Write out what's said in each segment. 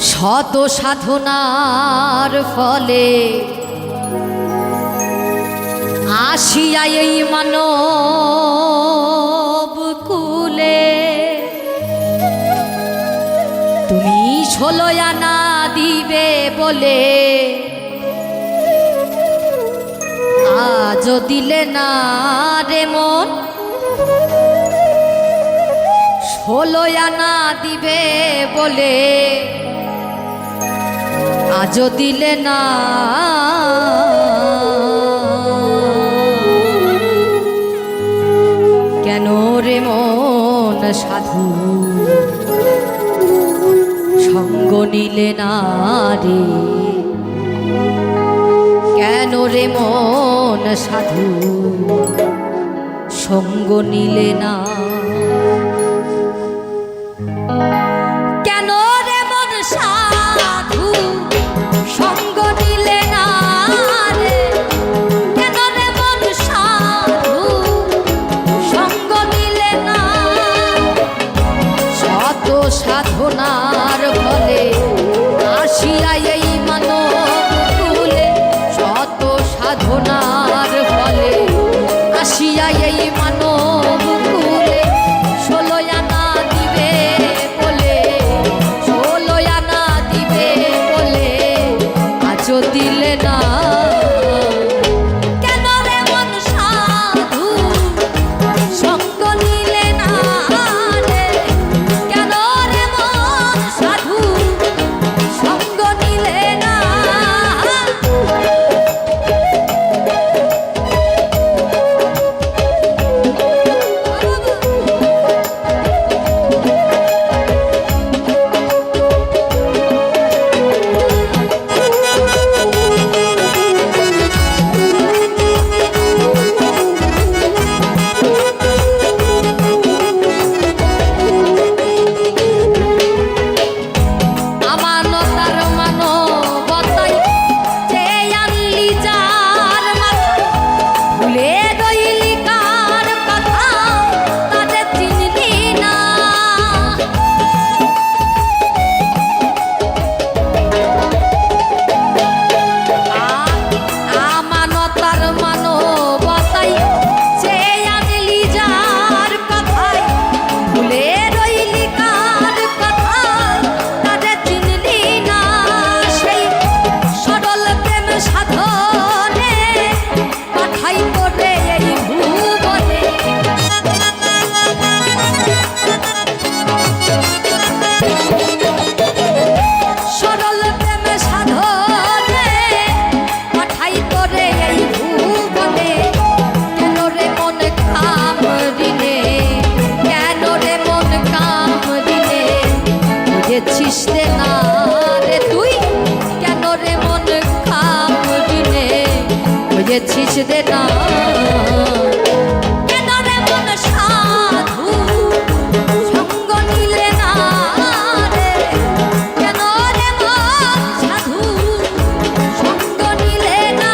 শত সাধনার ফলে আসিয়া এই মানব কুলে তুমি 16 আনা দিবে বলে আজও দিলে না রে মন। 16 আনা দিবে বলে আজও দিলে না। কেন রে মন সাধু সঙ্গ নিলে না রে? কেন রে মন সাধু সঙ্গ নিলে না? কেন রে মন সাধু সঙ্গ নিলে না রে? কেন রে মন সাধু সঙ্গ নিলে না? শত সাধনার ফলে আসিয়া এই মানব কুলে, শত সাধনার ফলে আসিয়া এই মানব কুলে 16 আনা দিবে বলে, 16 আনা দিবে বলে আজও দিলে না। কেন রে মন সাধু সঙ্গ নিলে না রে? কেন রে মন সাধু সঙ্গ নিলে না? বুঝেছিস না রে তুই? কেন রে মন খামড়িনে বুঝেছিস না? কেন রে মন সাধু সঙ্গ নিলে না রে? কেন রে মন সাধু সঙ্গ নিলে না?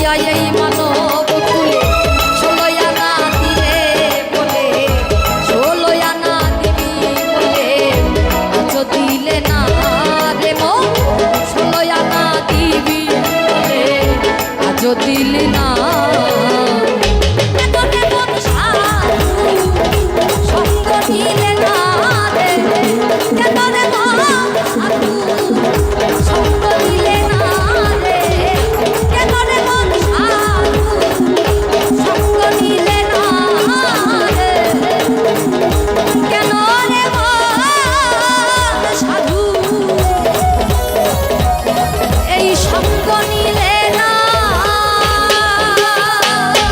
লইয়া এই মানব কুলে 16 আনা দিলে বলে 16 আনা দিবি বলে আজও দিলে না রে মন 16 আনা দিবি বলে আজও দিলে না